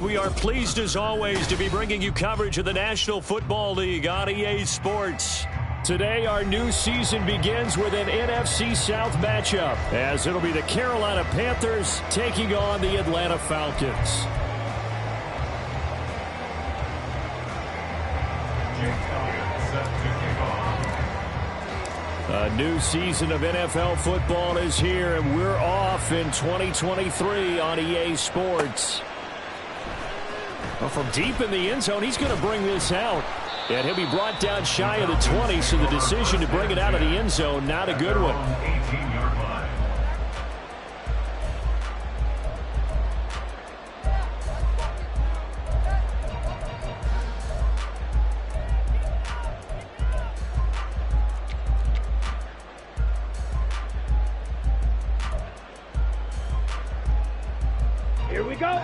We are pleased as always to be bringing you coverage of the National Football League on EA Sports. Today our new season begins with an NFC South matchup, as it'll be the Carolina Panthers taking on the Atlanta Falcons. A new season of NFL football is here, and we're off in 2023 on EA Sports. Well, from deep in the end zone, he's going to bring this out. And he'll be brought down shy of the 20, so the decision to bring it out of the end zone, not a good one. 18-yard line. Here we go.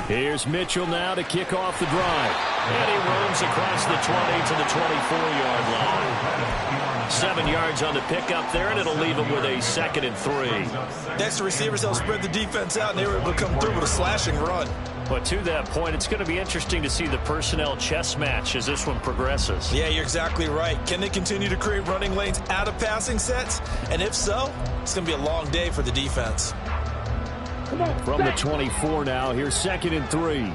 Here's Mitchell now to kick off the drive. And he roams across the 20 to the 24-yard line. 7 yards on the pickup there, and it'll leave him with a 2nd and 3. Next to receivers, they'll spread the defense out, and they were able to come through with a slashing run. But to that point, it's going to be interesting to see the personnel chess match as this one progresses. Yeah, you're exactly right. Can they continue to create running lanes out of passing sets? And if so, it's going to be a long day for the defense. From the 24 now, here's 2nd and 3.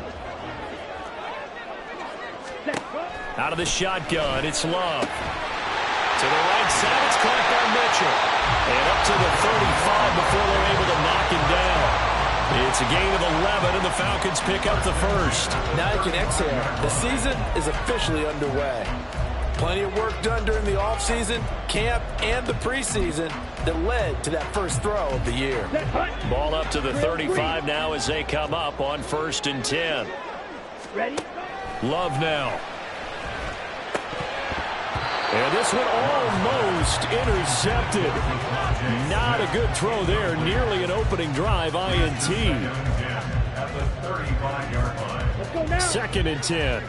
Out of the shotgun, it's Love. To the right side, it's caught by Mitchell. And up to the 35 before they're able to knock him down. It's a gain of 11, and the Falcons pick up the first. Now you can exhale. The season is officially underway. Plenty of work done during the offseason, camp, and the preseason that led to that first throw of the year. Ball up to the 35 now as they come up on 1st and 10. Ready? Love now. And this one almost intercepted. Not a good throw there. Nearly an opening drive, INT. At the 35-yard line. Let's go now. 2nd and 10.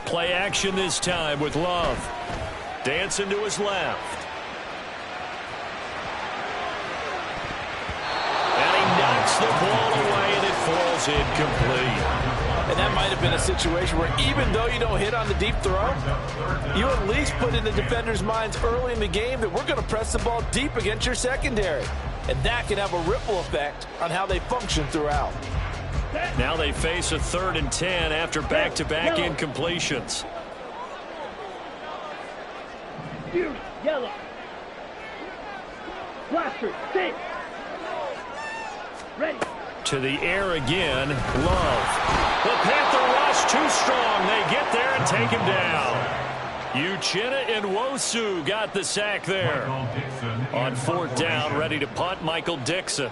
Play action this time with Love. Dancing to his left. And he knocks the ball away, and it falls incomplete. And that might have been a situation where even though you don't hit on the deep throw, you at least put in the defender's minds early in the game that we're going to press the ball deep against your secondary. And that can have a ripple effect on how they function throughout. Now they face a 3rd and 10 after back-to-back incompletions. Yellow. Blaster, 6. Ready. To the air again, Love. The Panther rush too strong. They get there and take him down. Uchenna and Nwosu got the sack there. On 4th down, ready to punt, Michael Dixon.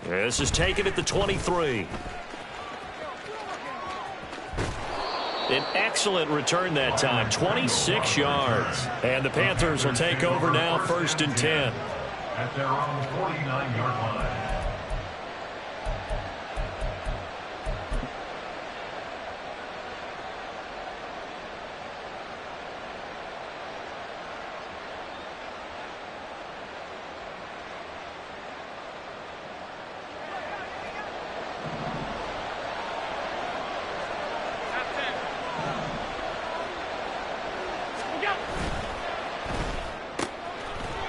This is taken at the 23. An excellent return that time, 26 yards. And the Panthers will take over now, 1st and 10. At their own 49-yard line.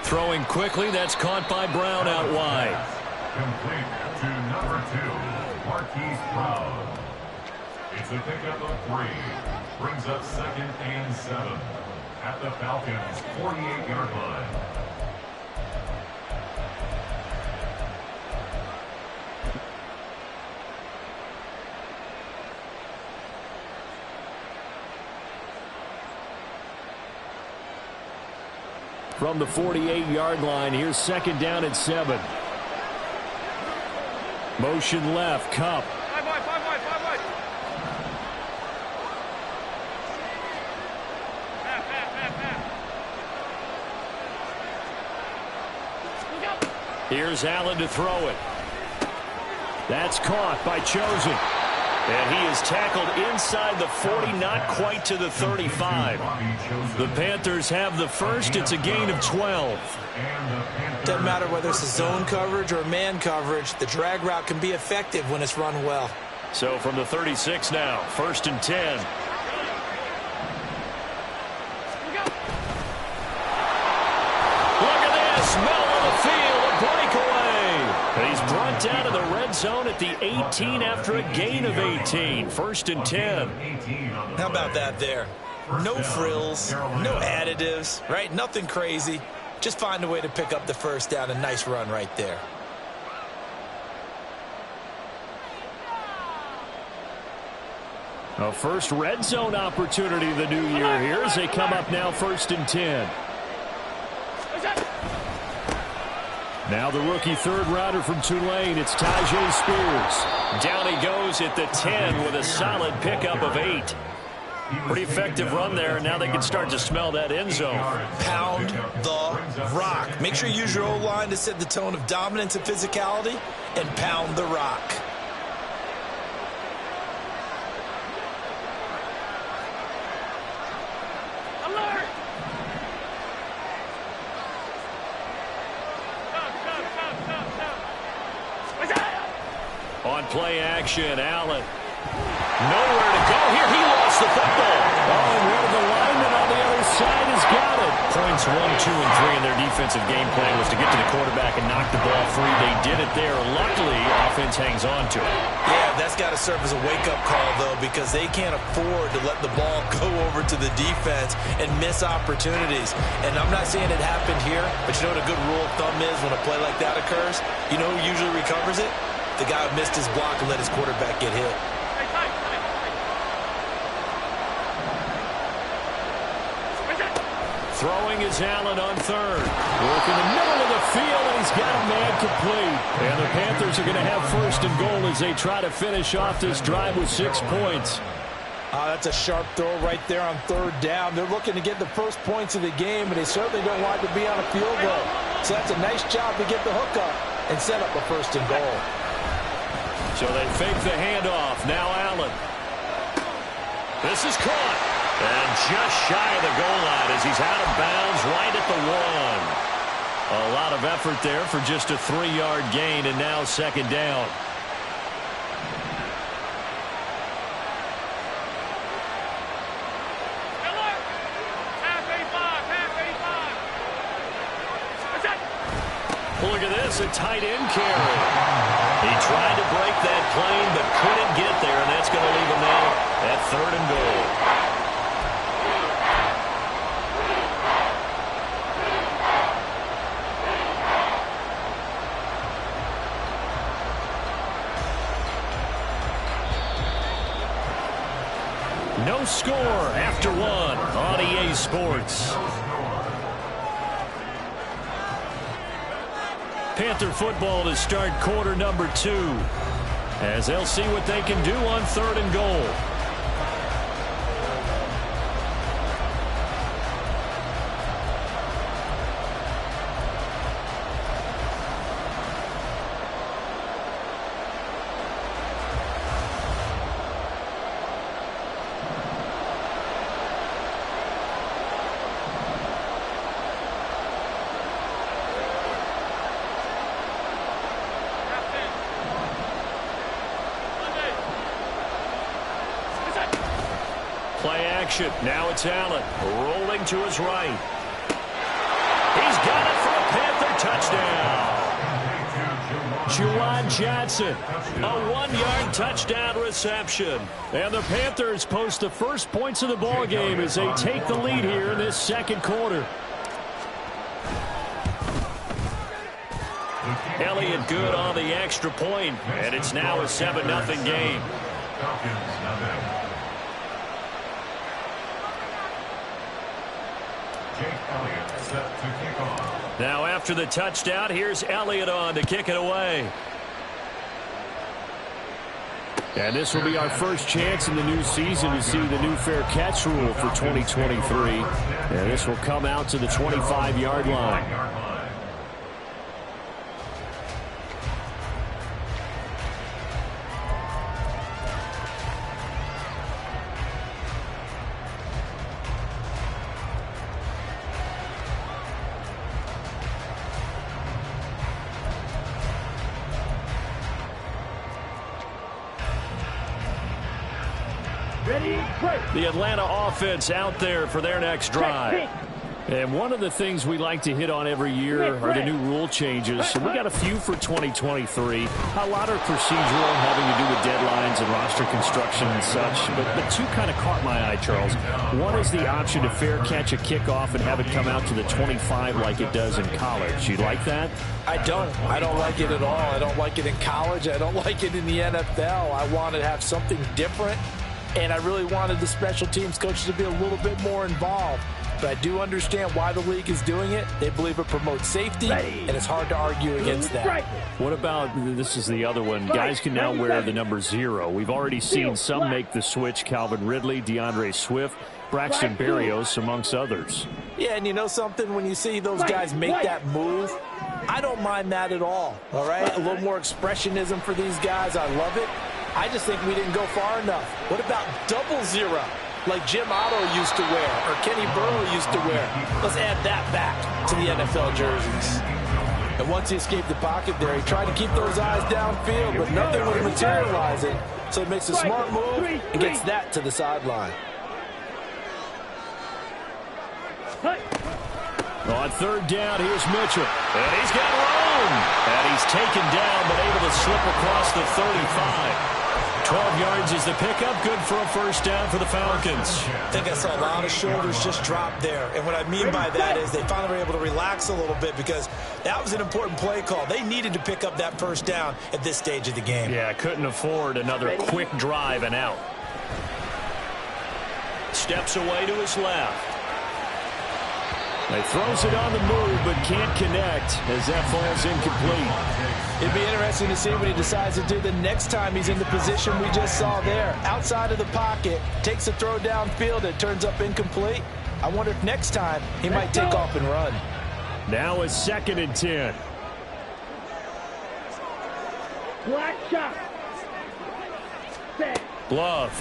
Throwing quickly, that's caught by Brown out wide. Complete to number 2, Marquise Brown. It's a pickup of 3. Brings up 2nd and 7 at the Falcons' 48-yard line. From the 48-yard line, here's 2nd down and 7. Motion left, Kupp. Here's Allen to throw it. That's caught by Chosen. And he is tackled inside the 40, not quite to the 35. The Panthers have the first. It's a gain of 12. Doesn't matter whether it's a zone coverage or man coverage. The drag route can be effective when it's run well. So from the 36 now, 1st and 10. Look at this. Middle of the field, a breakaway. And he's brought down to the red zone at the 18 after a gain of 18. 1st and 10. How about that there? No frills, no additives, right? Nothing crazy. Just find a way to pick up the first down. A nice run right there. A first red zone opportunity of the new year here as they come up now 1st and 10. Now the rookie third rounder from Tulane, it's Tyjae Spears. Down he goes at the 10 with a solid pickup of 8. Pretty effective run there, and now they can start to smell that end zone. Pound the rock. Make sure you use your O-line to set the tone of dominance and physicality, and pound the rock. Alert! On play action, Allen. Nowhere to go here. He lost the football. Oh, and one of the linemen on the other side has got it. Points 1, 2, and 3 in their defensive game plan was to get to the quarterback and knock the ball free. They did it there. Luckily, offense hangs on to it. Yeah, that's got to serve as a wake-up call, though, because they can't afford to let the ball go over to the defense and miss opportunities. And I'm not saying it happened here, but you know what a good rule of thumb is when a play like that occurs? You know who usually recovers it? The guy who missed his block and let his quarterback get hit. Throwing is Allen on third. Work in the middle of the field, and he's got a man complete. And the Panthers are going to have 1st and goal as they try to finish off this drive with 6 points. That's a sharp throw right there on 3rd down. They're looking to get the first points of the game, but they certainly don't want to be on a field goal. So that's a nice job to get the hook up and set up a 1st and goal. So they fake the handoff. Now Allen. This is caught. And just shy of the goal line as he's out of bounds right at the 1. A lot of effort there for just a 3-yard gain, and now 2nd down. Look at this, a tight end carry. He tried to break that plane but couldn't get there, and that's going to leave him now at 3rd and goal. No score after 1 on EA Sports. Panther football to start quarter number 2 as they'll see what they can do on 3rd and goal. Play action. Now it's Allen rolling to his right. He's got it for a Panther touchdown. Juwan Johnson, a 1-yard touchdown reception. And the Panthers post the first points of the ball game as they take the lead here in this 2nd quarter. Elliott good on the extra point, and it's now a 7-0 game. Now after the touchdown, here's Elliott on to kick it away. And this will be our first chance in the new season to see the new fair catch rule for 2023. And this will come out to the 25-yard line. Ready, break. The Atlanta offense out there for their next drive. And one of the things we like to hit on every year are the new rule changes. So we got a few for 2023. A lot are procedural, having to do with deadlines and roster construction and such. But two kind of caught my eye, Charles. One is the option to fair catch a kickoff and have it come out to the 25 like it does in college. You like that? I don't like it at all. I don't like it in college. I don't like it in the NFL. I want to have something different. And I really wanted the special teams coaches to be a little bit more involved. But I do understand why the league is doing it. They believe it promotes safety, and it's hard to argue against that. What about, this is the other one, guys can now wear the number 0. We've already seen some make the switch, Calvin Ridley, DeAndre Swift, Braxton Berrios, amongst others. Yeah, and you know something? When you see those guys make that move, I don't mind that at all right? A little more expressionism for these guys. I love it. I just think we didn't go far enough. What about 00? Like Jim Otto used to wear, or Kenny Burrow used to wear. Let's add that back to the NFL jerseys. And once he escaped the pocket there, he tried to keep those eyes downfield, but nothing was materializing. So he makes a smart move and gets that to the sideline. On third down, here's Mitchell. And he's got room. And he's taken down, but able to slip across the 35. 12 yards is the pickup. Good for a first down for the Falcons. I think I saw a lot of shoulders just drop there. And what I mean by that is they finally were able to relax a little bit because that was an important play call. They needed to pick up that first down at this stage of the game. Yeah, couldn't afford another quick drive and out. Steps away to his left. He throws it on the move, but can't connect as that falls incomplete. It'd be interesting to see what he decides to do the next time he's in the position we just saw there. Outside of the pocket, takes a throw downfield, it turns up incomplete. I wonder if next time he might take off and run. Now it's 2nd and 10. Black shot. Set. Love.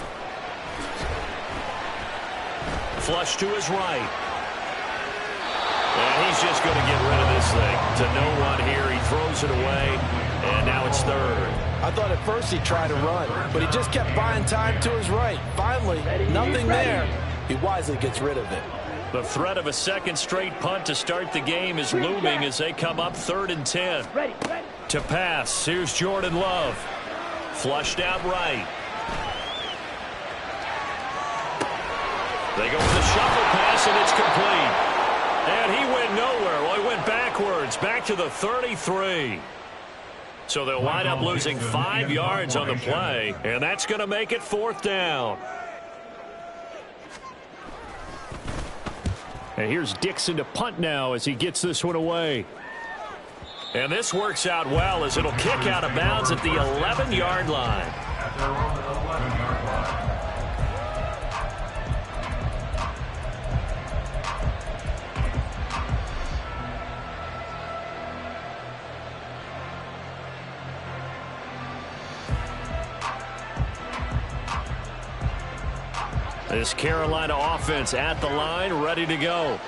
Flush to his right. And he's just going to get rid of this thing. To no one here. He throws it away. And now it's 3rd. I thought at first he'd try to run, but he just kept buying time to his right. Finally, nothing there. He wisely gets rid of it. The threat of a second straight punt to start the game is looming as they come up 3rd and 10. To pass, here's Jordan Love. Flushed out right. They go with the shuffle pass, and it's complete. And he went nowhere. Well, he went backwards, back to the 33. So they'll wind up losing 5 yards on the play, and that's going to make it 4th down. And here's Dixon to punt now as he gets this one away. And this works out well as it'll kick out of bounds at the 11-yard line. At their own 11-yard line. This Carolina offense at the line, ready to go.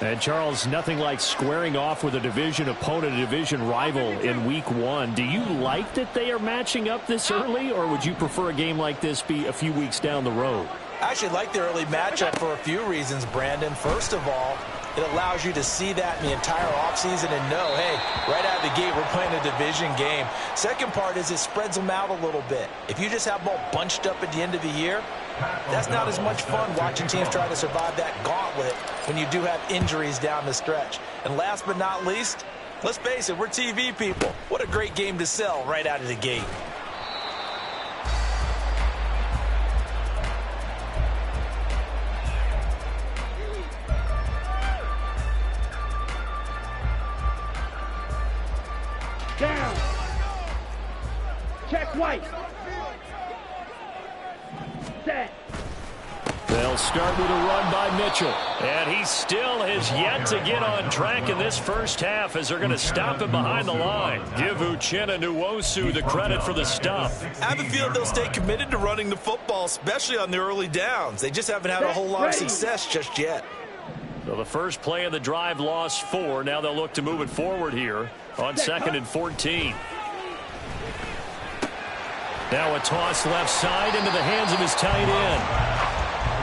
And, Charles, nothing like squaring off with a division opponent, a division rival in Week 1. Do you like that they are matching up this early, or would you prefer a game like this be a few weeks down the road? I actually like the early matchup for a few reasons, Brandon. First of all, it allows you to see that in the entire offseason and know, hey, right out of the gate, we're playing a division game. Second part is it spreads them out a little bit. If you just have them all bunched up at the end of the year, that's not as much fun watching teams try to survive that gauntlet when you do have injuries down the stretch. And last but not least, let's face it, we're TV people. What a great game to sell right out of the gate. Down. Check white. Set. They'll start with a run by Mitchell. And he still has yet to get on track in this first half as they're going to stop him behind the line. Give Uchenna Nwosu the credit for the stop. I have a feeling they'll stay committed to running the football, especially on the early downs. They just haven't had a whole lot of success just yet. So the first play of the drive lost 4. Now they'll look to move it forward here on 2nd and 14. Now a toss left side into the hands of his tight end.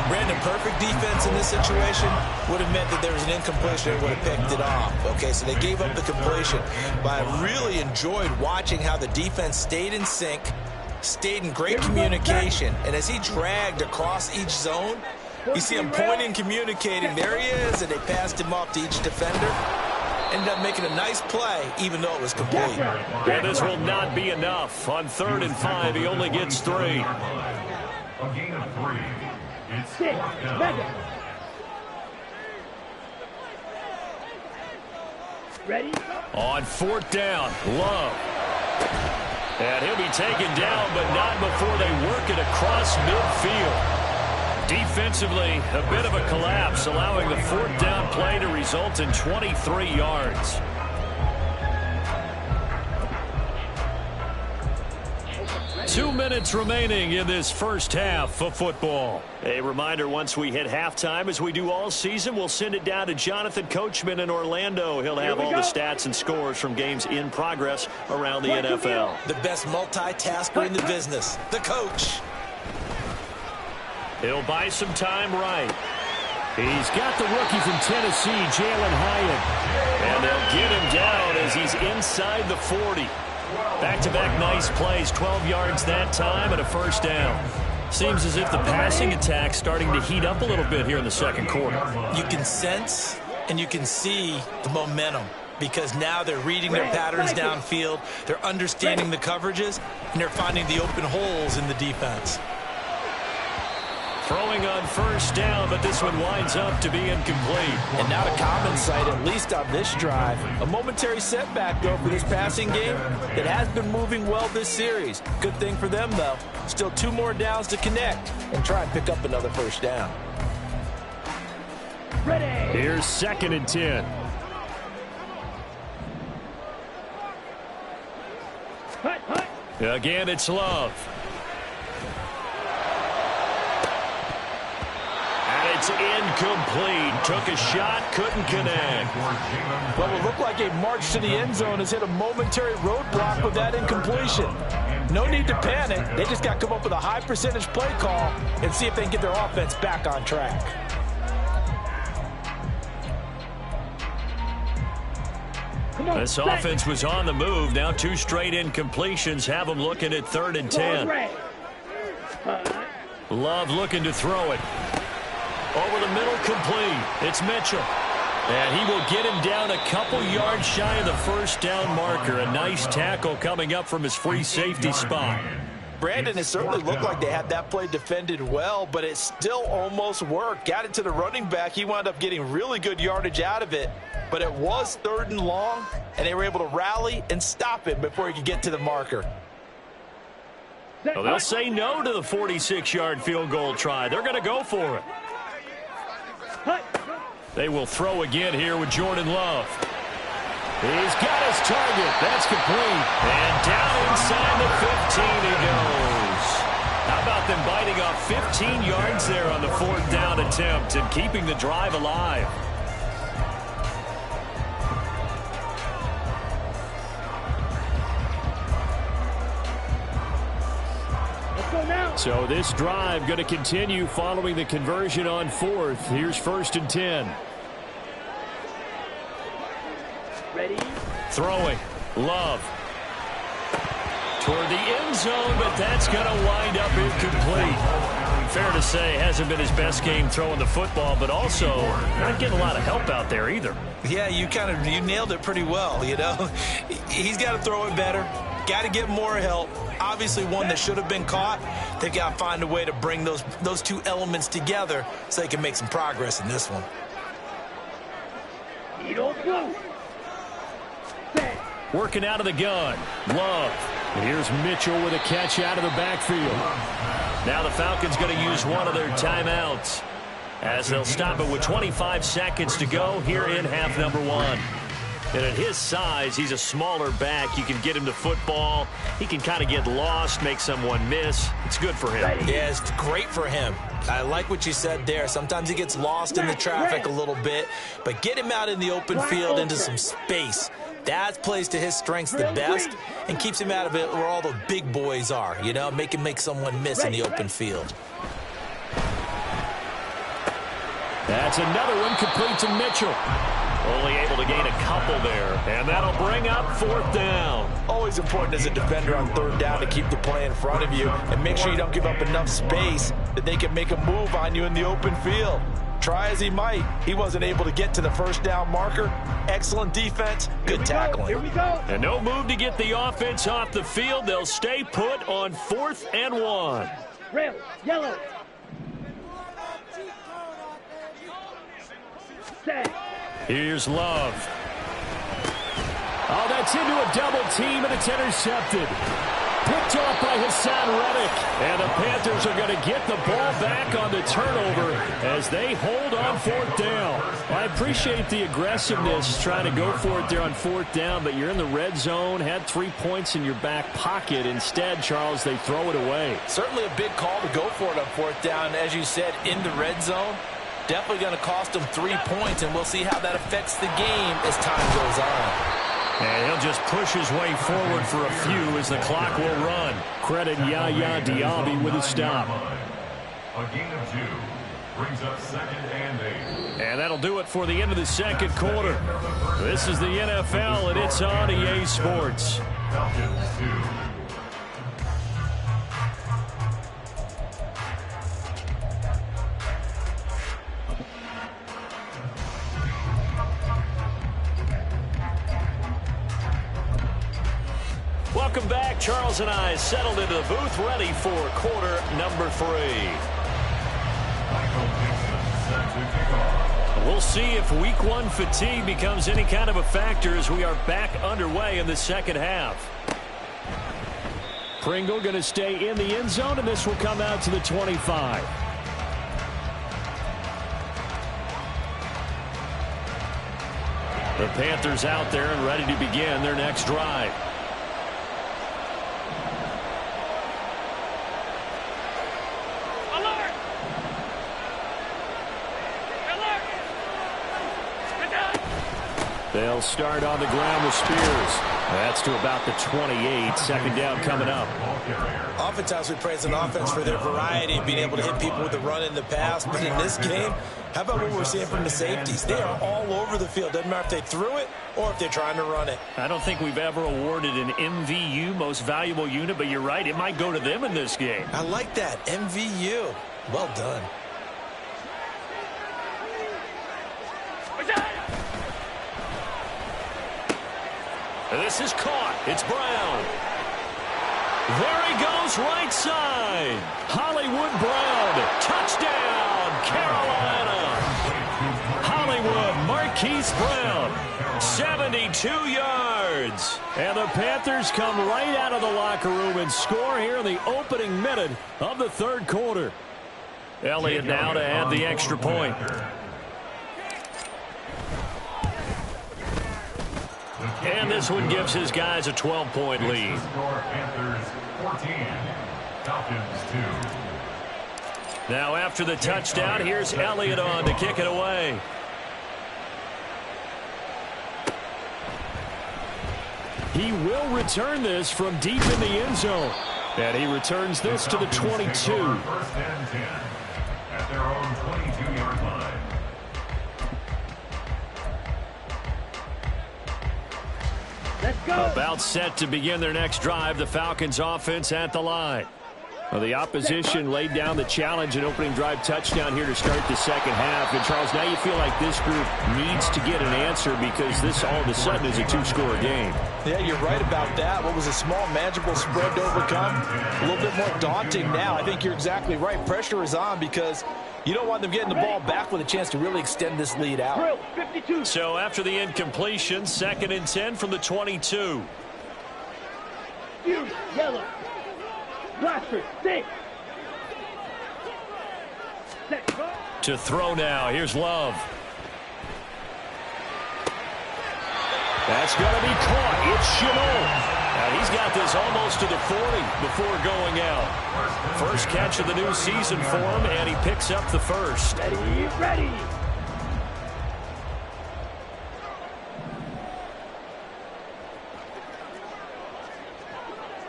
Brandon, perfect defense in this situation would have meant that there was an incompletion and would have picked it off. Okay, so they gave up the completion. But I really enjoyed watching how the defense stayed in sync, stayed in great communication. And as he dragged across each zone, you see him pointing, communicating. There he is, and they passed him off to each defender. Ended up making a nice play, even though it was complete. And this will not be enough. On 3rd and 5, he only gets 3. A gain of 3. It's 4th down. Ready? On 4th down, Love. And he'll be taken down, but not before they work it across midfield. Defensively, a bit of a collapse, allowing the 4th down play to result in 23 yards. Two minutes remaining in this first half of football. A reminder, once we hit halftime, as we do all season, we'll send it down to Jonathan Coachman in Orlando. He'll have all the stats and scores from games in progress around the NFL. The best multitasker in the business, the coach. He'll buy some time right. He's got the rookie from Tennessee, Jalen Hyatt. And they'll get him down as he's inside the 40. Back-to-back nice plays, 12 yards that time and a first down. Seems as if the passing attack's starting to heat up a little bit here in the second quarter. You can sense and you can see the momentum because now they're reading their patterns downfield, they're understanding the coverages, and they're finding the open holes in the defense. Throwing on first down, but this one winds up to be incomplete. And not a common sight, at least on this drive. A momentary setback, though, for this passing game that has been moving well this series. Good thing for them, though. Still 2 more downs to connect and try and pick up another first down. Ready. Here's 2nd and 10. Hut, hut. Again, it's Love. It's incomplete. Took a shot, couldn't connect. Well, it looked like a march to the end zone has hit a momentary roadblock with that incompletion. No need to panic. They just got to come up with a high percentage play call and see if they can get their offense back on track. This offense was on the move. Now 2 straight incompletions have them looking at 3rd and 10. Love looking to throw it. Over the middle, complete. It's Mitchell. And he will get him down a couple yards shy of the first down marker. A nice tackle coming up from his free safety spot. Brandon, it certainly looked like they had that play defended well, but it still almost worked. Got it to the running back. He wound up getting really good yardage out of it. But it was 3rd and long, and they were able to rally and stop it before he could get to the marker. Well, they'll say no to the 46-yard field goal try. They're going to go for it. They will throw again here with Jordan Love. He's got his target. That's complete. And down inside the 15 he goes. How about them biting off 15 yards there on the 4th down attempt and keeping the drive alive? So this drive going to continue following the conversion on 4th. Here's 1st and 10. Ready? Throwing. Love. Toward the end zone, but that's going to wind up incomplete. Fair to say, hasn't been his best game throwing the football, but also not getting a lot of help out there either. Yeah, you nailed it pretty well, you know. He's got to throw it better. Got to get more help. Obviously one that should have been caught. They've got to find a way to bring those 2 elements together so they can make some progress in this one. Working out of the gun. Love. And here's Mitchell with a catch out of the backfield. Now the Falcons going to use one of their timeouts as they'll stop it with 25 seconds to go here in half number 1. And at his size, he's a smaller back. You can get him to football. He can kind of get lost, make someone miss. It's good for him. Yeah, it's great for him. I like what you said there. Sometimes he gets lost in the traffic a little bit, but get him out in the open field into some space. That plays to his strengths the best and keeps him out of it where all the big boys are, you know, make someone miss in the open field. That's another one complete to Mitchell. Only able to gain a couple there, and that'll bring up 4th down. Always important as a defender on 3rd down to keep the play in front of you and make sure you don't give up enough space that they can make a move on you in the open field. Try as he might, he wasn't able to get to the 1st down marker. Excellent defense, good tackling. Here we go. And no move to get the offense off the field. They'll stay put on 4th and 1. Rail, yellow. Set. Here's Love. Oh, that's into a double team, and it's intercepted. Picked off by Hassan Reddick. And the Panthers are going to get the ball back on the turnover as they hold on 4th down. I appreciate the aggressiveness trying to go for it there on 4th down, but you're in the red zone, had 3 points in your back pocket. Instead, Charles, they throw it away. Certainly a big call to go for it on 4th down. As you said, in the red zone. Definitely going to cost them 3 points, and we'll see how that affects the game as time goes on. And he'll just push his way forward for a few as the clock will run. Credit Yaya Diaby with a stop. A gain of 2 brings up 2nd and 8. And that'll do it for the end of the 2nd quarter. This is the NFL, and it's on EA Sports. Falcons 2. Welcome back. Charles and I settled into the booth, ready for quarter number 3. Michael Dixon set to kick off. We'll see if week 1 fatigue becomes any kind of a factor as we are back underway in the 2nd half. Pringle going to stay in the end zone, and this will come out to the 25. The Panthers out there and ready to begin their next drive. They'll start on the ground with Spears. That's to about the 28. 2nd down coming up. Oftentimes we praise an offense for their variety of being able to hit people with the run in the past. But in this game, how about what we're seeing from the safeties? They are all over the field. Doesn't matter if they threw it or if they're trying to run it. I don't think we've ever awarded an MVU, most valuable unit, but you're right. It might go to them in this game. I like that. MVU. Well done. This is caught. It's Brown. There he goes, right side. Hollywood Brown. Touchdown, Carolina. Hollywood Marquise Brown. 72 yards. And the Panthers come right out of the locker room and score here in the opening minute of the 3rd quarter. Elliott now to add the extra point. And this one gives his guys a 12-point lead. Panthers 14, Falcons 2. Now after the touchdown, here's Elliott on to kick it away. He will return this from deep in the end zone. And he returns this to the 22. 1st and 10 at their own 22-yard line. Let's go. About set to begin their next drive. The Falcons offense at the line. Well, the opposition laid down the challenge, an opening drive touchdown here to start the 2nd half. And, Charles, now you feel like this group needs to get an answer because this all of a sudden is a 2-score game. Yeah, you're right about that. What was a small, manageable spread to overcome, a little bit more daunting now. I think you're exactly right. Pressure is on because you don't want them getting the ball back with a chance to really extend this lead out. Drill, 52. So after the incompletion, 2nd and 10 from the 22. Fuse, yellow. Blaster, 6. Set, go. To throw now. Here's Love. That's going to be caught. It's Shenault. Now he's got this almost to the 40 before going out. First catch of the new season for him, and he picks up the first. Ready, ready.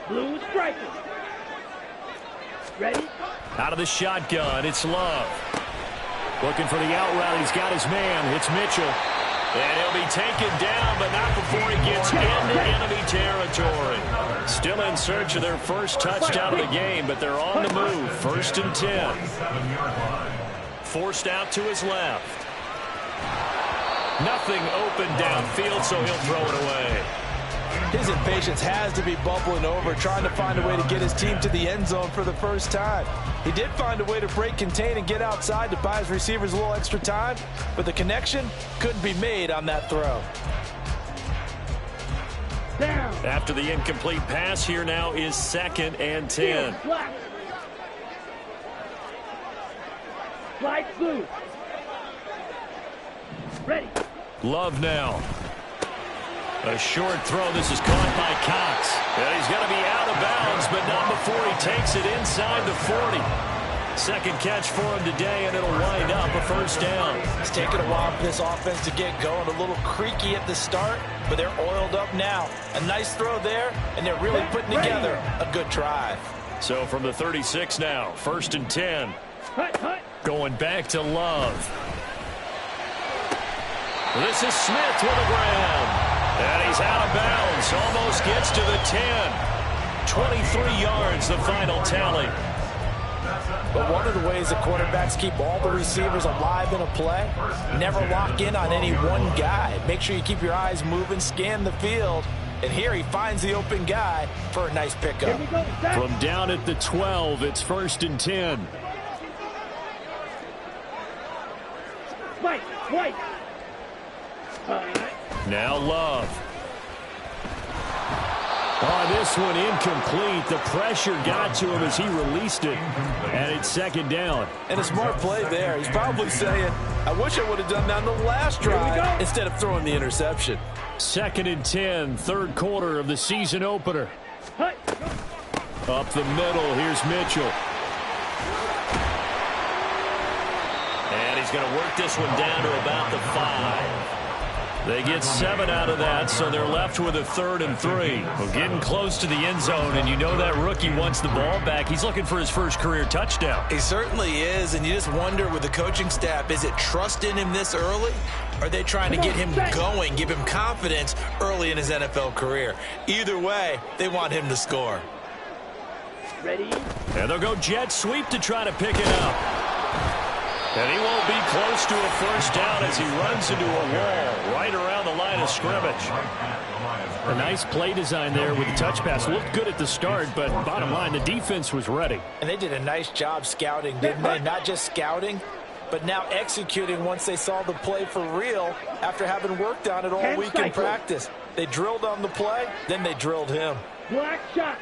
Blue striker. Ready? Out of the shotgun, it's Love. Looking for the out route. He's got his man. It's Mitchell. And he'll be taken down, but not before he gets into enemy territory. Still in search of their first touchdown of the game, but they're on the move. 1st and 10. Forced out to his left. Nothing open downfield, so he'll throw it away. His impatience has to be bubbling over, trying to find a way to get his team to the end zone for the first time. He did find a way to break contain and get outside to buy his receivers a little extra time, but the connection couldn't be made on that throw. Down. After the incomplete pass, here now is 2nd and 10. Black. Slide blue. Ready. Love now. A short throw. This is caught by Cox. And he's going to be out of bounds, but not before he takes it inside the 40. Second catch for him today, and it'll wind up a 1st down. It's taken a while for this offense to get going. A little creaky at the start, but they're oiled up now. A nice throw there, and they're really putting together a good drive. So from the 36 now, 1st and 10. Hut, hut. Going back to Love. This is Smith with a grab. And he's out of bounds. Almost gets to the 10. 23 yards, the final tally. But one of the ways the quarterbacks keep all the receivers alive in a play, never lock in on any one guy. Make sure you keep your eyes moving, scan the field. And here he finds the open guy for a nice pickup. Here we go. Stop. From down at the 12, it's 1st and 10. White. White. Now Love. Oh, this one incomplete. The pressure got to him as he released it. And it's 2nd down. And a smart play there. He's probably saying, I wish I would have done that on the last drive instead of throwing the interception. 2nd and 10, 3rd quarter of the season opener. Hut. Up the middle, here's Mitchell. And he's going to work this one down to about the 5. They get 7 out of that, so they're left with a 3rd and 3. Well, getting close to the end zone, and you know that rookie wants the ball back. He's looking for his first career touchdown. He certainly is, and you just wonder with the coaching staff, is it trust in him this early? Or are they trying to get him going, give him confidence early in his NFL career? Either way, they want him to score. Ready. And they'll go jet sweep to try to pick it up. And he won't be close to a 1st down as he runs into a wall right around the line of scrimmage. A nice play design there with the touch pass. Looked good at the start, but bottom line, the defense was ready. And they did a nice job scouting, didn't they? Not just scouting, but now executing once they saw the play for real after having worked on it all week in practice. They drilled on the play, then they drilled him. Black shot.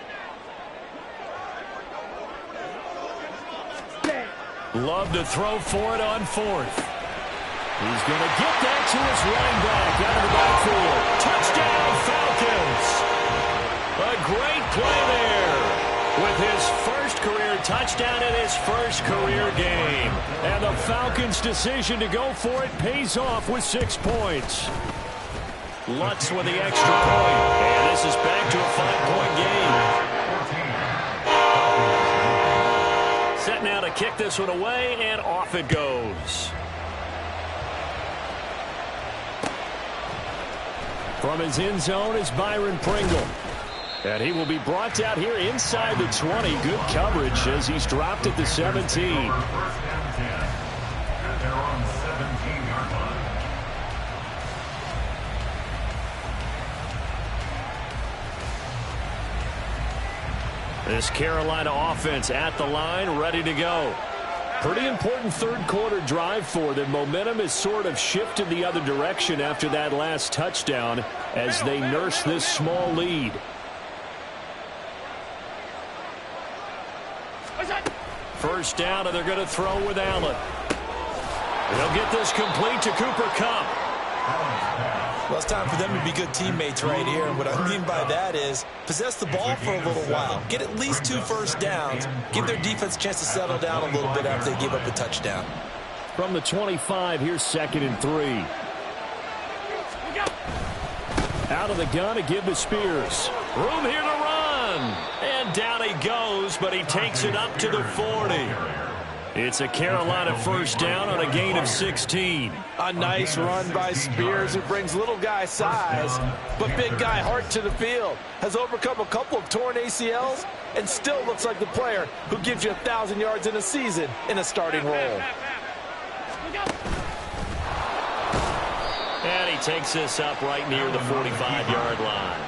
Love to throw for it on 4th. He's going to get that to his running back out of the backfield. Touchdown, Falcons. A great play there with his first career touchdown in his first career game. And the Falcons' decision to go for it pays off with 6 points. Lutz with the extra point. And this is back to a 5-point game. Set now to kick this one away, and off it goes. From his end zone is Byron Pringle. And he will be brought out here inside the 20. Good coverage as he's dropped at the 17. This Carolina offense at the line, ready to go. Pretty important 3rd quarter drive for them. Momentum has sort of shifted the other direction after that last touchdown as they nurse this small lead. First down, and they're going to throw with Allen. They'll get this complete to Cooper Kupp. Well, it's time for them to be good teammates right here. And what I mean by that is possess the ball for a little while. Get at least 2 first downs. Give their defense a chance to settle down a little bit after they give up the touchdown. From the 25, here's 2nd and 3. Out of the gun to give to Spears. Room here to run. And down he goes, but he takes it up to the 40. It's a Carolina first down on a gain of 16. A nice run by Spears, who brings little guy size, but big guy heart to the field. Has overcome a couple of torn ACLs and still looks like the player who gives you 1,000 yards in a season in a starting role. And he takes this up right near the 45-yard line.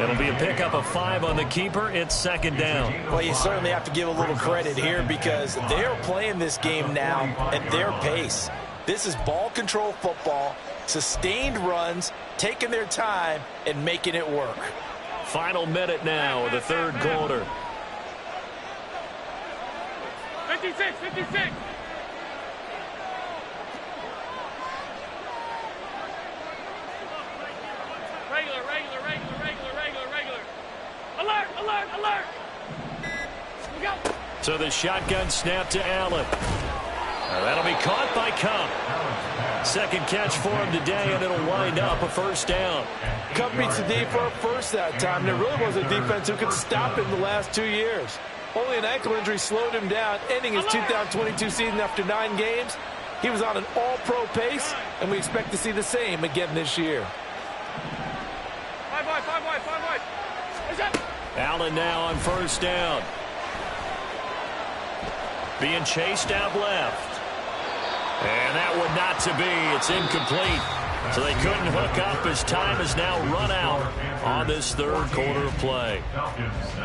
It'll be a pickup of 5 on the keeper. It's second down. Well, you certainly have to give a little credit here because they're playing this game now at their pace. This is ball control football, sustained runs, taking their time, and making it work. Final minute now of the third quarter. 56, 56. Regular. Alert, alert, alert. Look out. So the shotgun snap to Allen. That'll be caught by Kupp. Second catch for him today, and it'll wind up a first down. Kupp beats the D for a first that time. There really was a defense who could stop him the last 2 years. Only an ankle injury slowed him down, ending his 2022 season after 9 games. He was on an all-pro pace, and we expect to see the same again this year. Five wide. Allen now on first down. Being chased out left. And that would not to be. It's incomplete. So they couldn't hook up as time has now run out on this third quarter of play.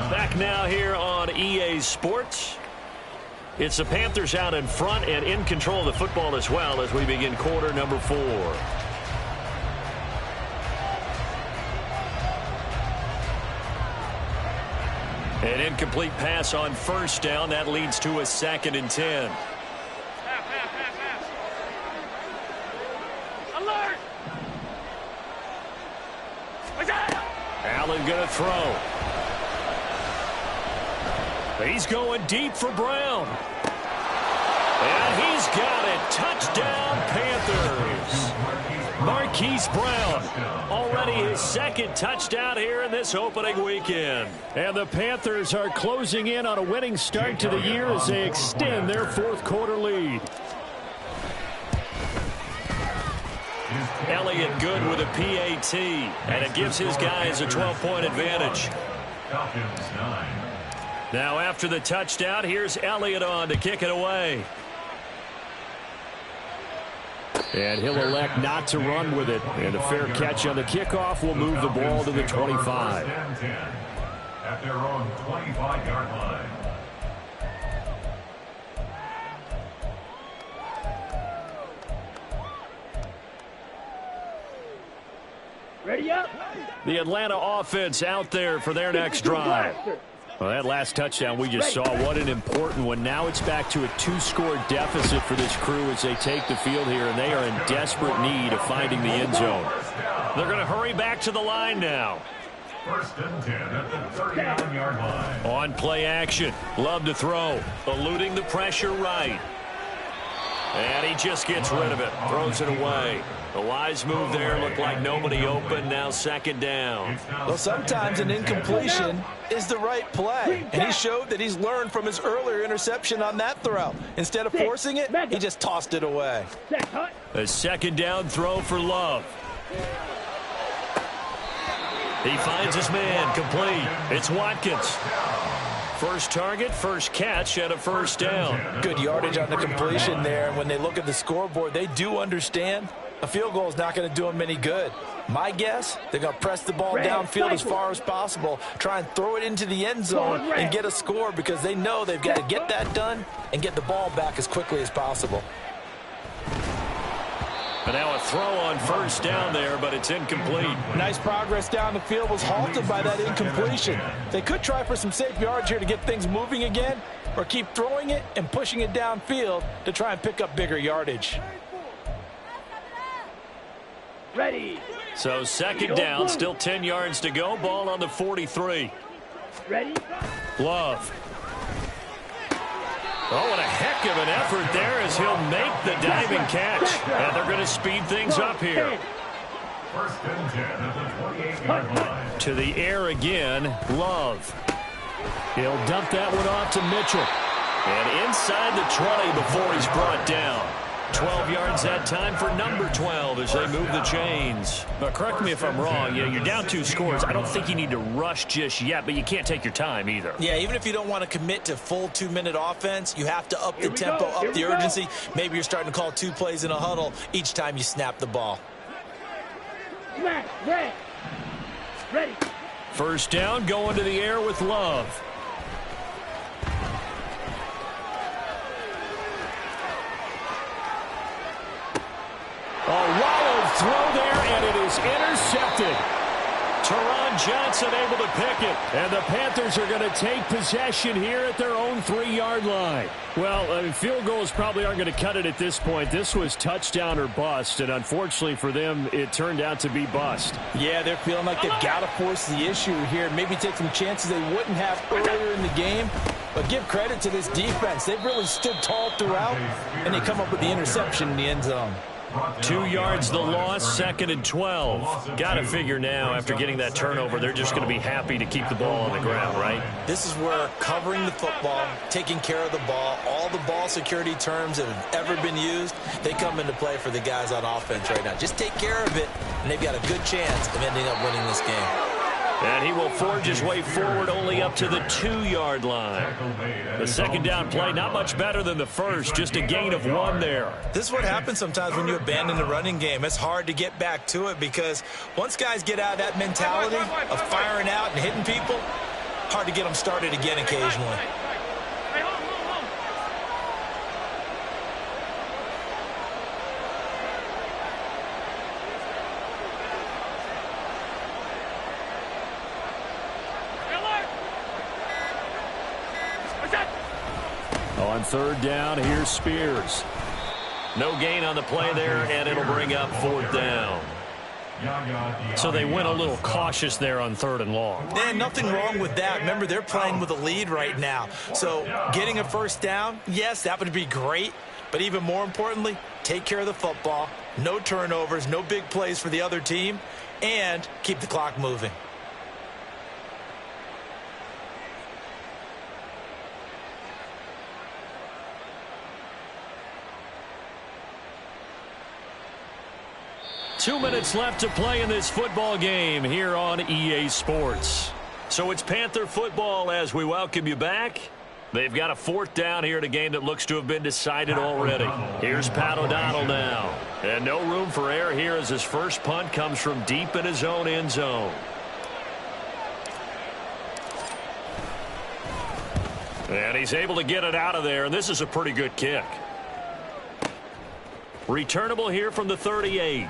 Back now here on EA Sports. It's the Panthers out in front and in control of the football as well as we begin quarter number 4. An incomplete pass on first down. That leads to a 2nd and 10. Alert. Allen going to throw. He's going deep for Brown. And he's got it. Touchdown, Panthers. Marquise Brown, already his 2nd touchdown here in this opening weekend. And the Panthers are closing in on a winning start to the year as they extend their 4th quarter lead. Elliott good with a PAT, and it gives his guys a 12-point advantage. Now after the touchdown, here's Elliott on to kick it away. And he'll elect not to run with it. And a fair catch on the kickoff will move the ball to the 25. At their own 25-yard line. Ready up. The Atlanta offense out there for their next drive. Well, that last touchdown we just saw, what an important one. Now it's back to a 2-score deficit for this crew as they take the field here, and they are in desperate need of finding the end zone. They're going to hurry back to the line now. 1st and 10 at the 39-yard line. On play action. Love to throw. Eluding the pressure right. And he just gets rid of it. Throws it away. The wise move there. Looked like nobody open. Now 2nd down. Well, sometimes an incompletion is the right play. And he showed that he's learned from his earlier interception on that throw. Instead of forcing it, he just tossed it away. A 2nd down throw for Love. He finds his man complete. It's Watkins. First target, first catch, and a first down. Good yardage on the completion there. And when they look at the scoreboard, they do understand a field goal is not going to do them any good. My guess, they're going to press the ball downfield as far as possible, try and throw it into the end zone and get a score because they know they've got to get that done and get the ball back as quickly as possible. But now a throw on first down there, but it's incomplete. Nice progress down the field was halted by that incompletion. They could try for some safe yards here to get things moving again, or keep throwing it and pushing it downfield to try and pick up bigger yardage. Ready. So 2nd down, still 10 yards to go. Ball on the 43. Ready. Love. Oh, what a heck of an effort there as he'll make the diving catch. And they're going to speed things up here. 1st and 10 at the 28-yard line. To the air again, Love. He'll dump that one off to Mitchell. And inside the 20 before he's brought down. 12 yards that time for number 12 as they move the chains. But correct me if I'm wrong. You're down 2 scores. I don't think you need to rush just yet, but you can't take your time either. Yeah, even if you don't want to commit to full 2-minute offense, you have to up the tempo, up the urgency. Maybe you're starting to call 2 plays in a huddle each time you snap the ball. Ready. First down, going to the air with Love. A wild throw there, and it is intercepted. Teron Johnson able to pick it, and the Panthers are going to take possession here at their own 3-yard line. Well, field goals probably aren't going to cut it at this point. This was touchdown or bust, and unfortunately for them, it turned out to be bust. Yeah, they're feeling like they've got to force the issue here. Maybe take some chances they wouldn't have earlier in the game. But give credit to this defense. They've really stood tall throughout, and they come up with the interception in the end zone. 2 yards the loss, 2nd and 12. Got to figure now, after getting that turnover, they're just going to be happy to keep the ball on the ground, right? This is where covering the football, taking care of the ball, all the ball security terms that have ever been used, they come into play for the guys on offense right now. Just take care of it, and they've got a good chance of ending up winning this game. And he will forge his way forward only up to the 2-yard line. The second down play, not much better than the first, just a gain of 1 there. This is what happens sometimes when you abandon the running game. It's hard to get back to it because once guys get out of that mentality of firing out and hitting people, hard to get them started again occasionally. On third down, here's Spears. No gain on the play there, and it'll bring up 4th down. So they went a little cautious there on 3rd and long. And nothing wrong with that. Remember, they're playing with a lead right now. So getting a first down, yes, that would be great. But even more importantly, take care of the football. No turnovers, no big plays for the other team, and keep the clock moving. Two minutes left to play in this football game here on EA Sports. So it's Panther football as we welcome you back. They've got a 4th down here in a game that looks to have been decided already. Here's Pat O'Donnell now. And no room for error here as his first punt comes from deep in his own end zone. And he's able to get it out of there, and this is a pretty good kick. Returnable here from the 38.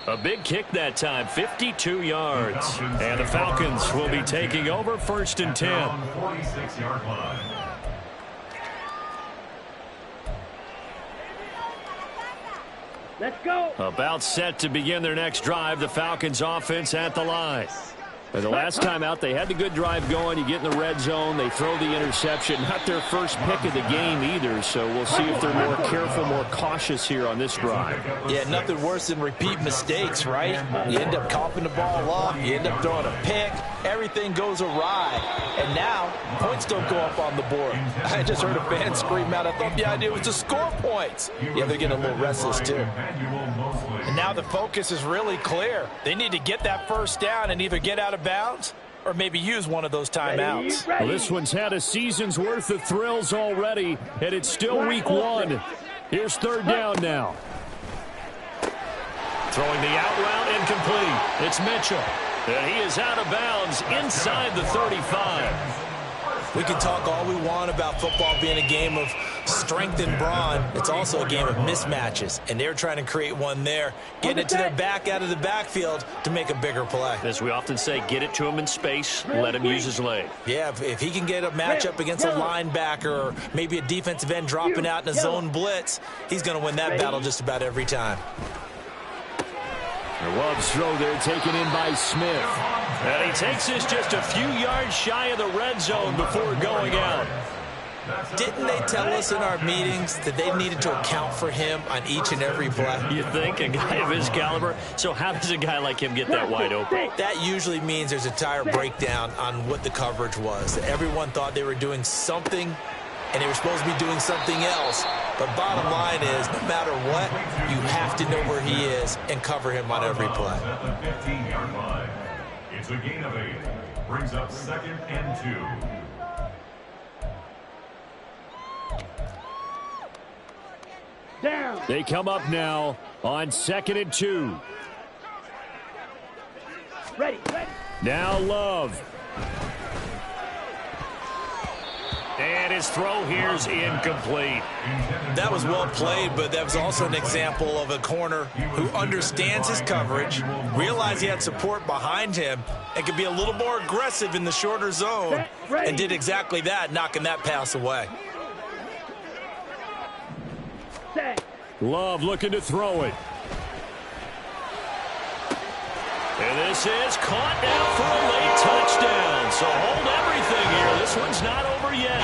A big kick that time, 52 yards. And the Falcons will be taking over 1st and 10. 46-yard line. Let's go. About set to begin their next drive, the Falcons offense at the line. And the last time out, they had the good drive going. You get in the red zone, they throw the interception. Not their first pick of the game either, so we'll see if they're more careful, more cautious here on this drive. Yeah, nothing worse than repeat mistakes, right? You end up coughing the ball up, you end up throwing a pick, everything goes awry. And now, points don't go up on the board. I just heard a fan scream out, I thought the idea was to score points. Yeah, they're getting a little restless too. And now the focus is really clear. They need to get that first down and either get out of bounds or maybe use one of those timeouts. Well, this one's had a season's worth of thrills already, and it's still week 1. Here's 3rd down now. Throwing the out route incomplete. It's Mitchell. And he is out of bounds inside the 35. We can talk all we want about football being a game of strength and brawn. It's also a game of mismatches, and they're trying to create one there, getting it to their back out of the backfield to make a bigger play. As we often say, get it to him in space, let him use his leg. Yeah, if he can get a matchup against a linebacker or maybe a defensive end dropping out in a zone blitz, he's going to win that battle just about every time. Love's throw there taken in by Smith. And he takes this just a few yards shy of the red zone before going out. Didn't they tell us in our meetings that they needed to account for him on each and every play? You think? A guy of his caliber? So how does a guy like him get that wide open? That usually means there's a entire breakdown on what the coverage was. Everyone thought they were doing something, and they were supposed to be doing something else. But bottom line is, no matter what, you have to know where he is and cover him on every play. At the 15-yard line. It's a gain of 8. Brings up 2nd and 2. Down. They come up now on 2nd and 2. Ready. Now Love. And his throw here's incomplete. That was well played, but that was also an example of a corner who understands his coverage, realized he had support behind him, and could be a little more aggressive in the shorter zone, and did exactly that, knocking that pass away. Set. Love looking to throw it. And this is caught now for a late touchdown. So hold everything here. This one's not over yet.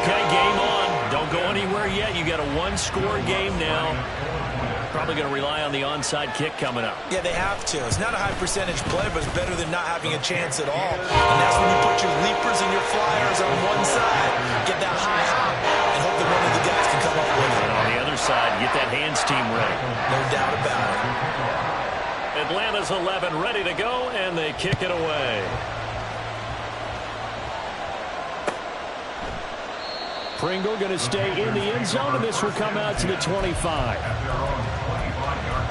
Okay, game on. Don't go anywhere yet. You got a one-score game now. Probably going to rely on the onside kick coming up. Yeah, they have to. It's not a high percentage play, but it's better than not having a chance at all. And that's when you put your leapers and your flyers on one side, get that high hop, and hope that one of the guys can come up with it. And on the other side, get that hands team ready. No doubt about it. Atlanta's 11 ready to go, and they kick it away. Pringle going to stay in the end zone, and this will come out to the 25. At their own 25-yard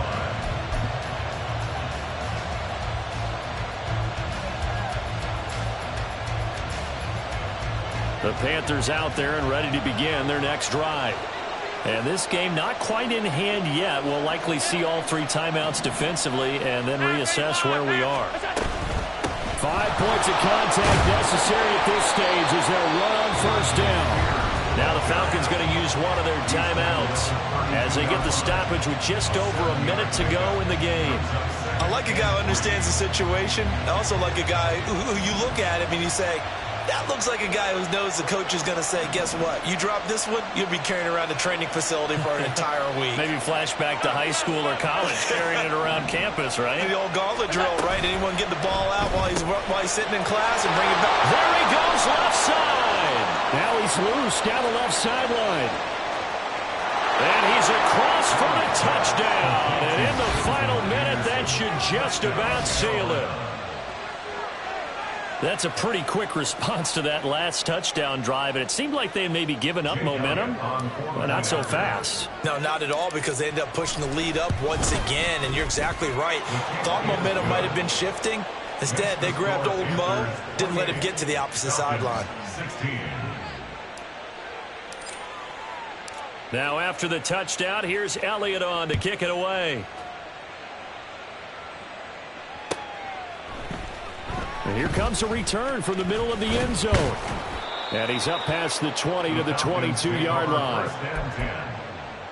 line. The Panthers out there and ready to begin their next drive. And this game not quite in hand yet. We'll likely see all 3 timeouts defensively and then reassess where we are. 5 points of contact necessary at this stage as they'll run on first down. Now the Falcons going to use one of their timeouts as they get the stoppage with just over a minute to go in the game. I like a guy who understands the situation. I also like a guy who you look at him and you say, that looks like a guy who knows the coach is going to say, guess what? You drop this one, you'll be carrying around the training facility for an entire week. Maybe flashback to high school or college, carrying it around campus, right? The old gauntlet drill, right? Anyone get the ball out while he's sitting in class and bring it back. There he goes, left side. Now he's loose down the left sideline. And he's across for the touchdown. And in the final minute, that should just about seal it. That's a pretty quick response to that last touchdown drive, and it seemed like they had maybe given up momentum, but not so fast. No, not at all, because they ended up pushing the lead up once again, and you're exactly right. Thought momentum might have been shifting. Instead, they grabbed old Mo, didn't let him get to the opposite sideline. 16. Now after the touchdown, here's Elliott on to kick it away. And here comes a return from the middle of the end zone. And he's up past the 20 to the 22-yard line. First and 10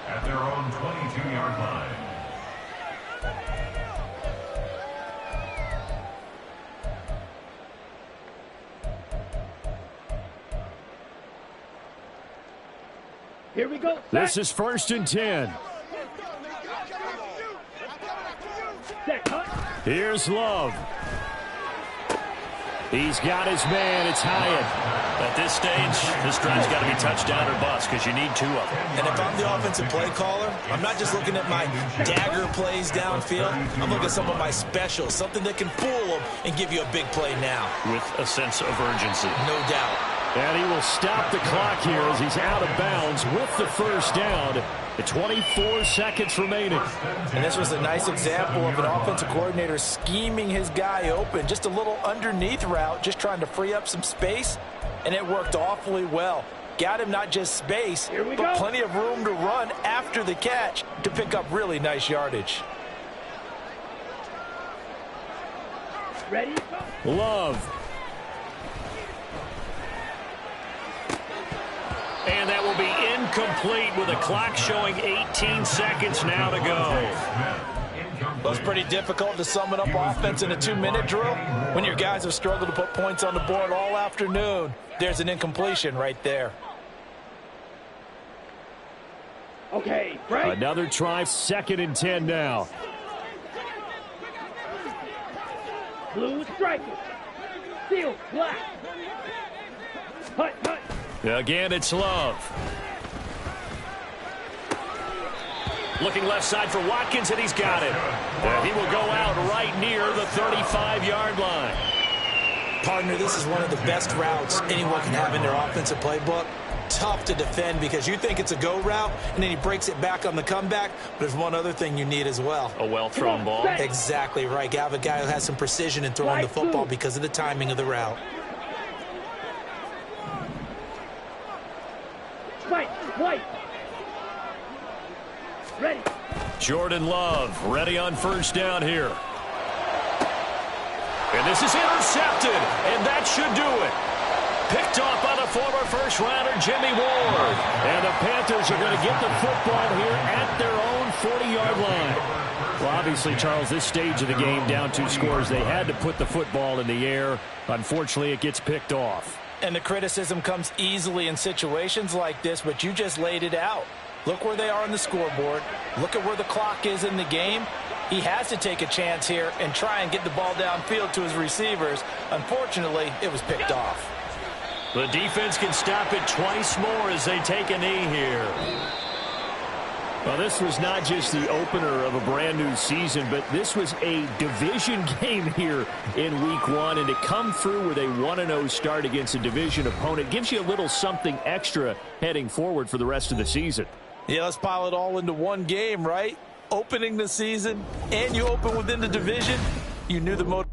at their own 22-yard line. Here we go. This is 1st and 10. Set. Cut. Here's Love. He's got his man. It's Hyatt. At this stage, this drive's got to be touchdown or bust because you need 2 of them. And if I'm the offensive play caller, I'm not just looking at my dagger plays downfield. I'm looking at some of my specials, something that can fool them and give you a big play now. With a sense of urgency. No doubt. And he will stop the clock here as he's out of bounds with the first down. 24 seconds remaining. And this was a nice example of an offensive coordinator scheming his guy open. Just a little underneath route, just trying to free up some space. And it worked awfully well. Got him not just space, but plenty of room to run after the catch to pick up really nice yardage. Ready? Love. And that will be incomplete with a clock showing 18 seconds now to go. Well, it's pretty difficult to sum it up offense in a 2-minute drill when your guys have struggled to put points on the board all afternoon. There's an incompletion right there. Okay, break. Another try, 2nd and 10 now. Blue striker. Steel black. Hut, hut. Again, it's Love. Looking left side for Watkins, and he's got it. He will go out right near the 35-yard line. Partner, this is one of the best routes anyone can have in their offensive playbook. Tough to defend because you think it's a go route, and then he breaks it back on the comeback. But there's one other thing you need as well. A well-thrown ball. Exactly right. You have a guy who has some precision in throwing the football because of the timing of the route. White. Ready. Jordan Love ready on 1st down here. And this is intercepted, and that should do it. Picked off by the former first-rounder, Jimmy Ward. And the Panthers are going to get the football here at their own 40-yard line. Well, obviously, Charles, this stage of the game, down 2 scores, they had to put the football in the air. Unfortunately, it gets picked off. And the criticism comes easily in situations like this, but you just laid it out. Look where they are on the scoreboard. Look at where the clock is in the game. He has to take a chance here and try and get the ball downfield to his receivers. Unfortunately, it was picked off. The defense can stop it twice more as they take a knee here. Well, this was not just the opener of a brand new season, but this was a division game here in week 1. And to come through with a 1-0 start against a division opponent gives you a little something extra heading forward for the rest of the season. Yeah, let's pile it all into one game, right? Opening the season, and you open within the division. You knew the motivation.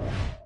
it.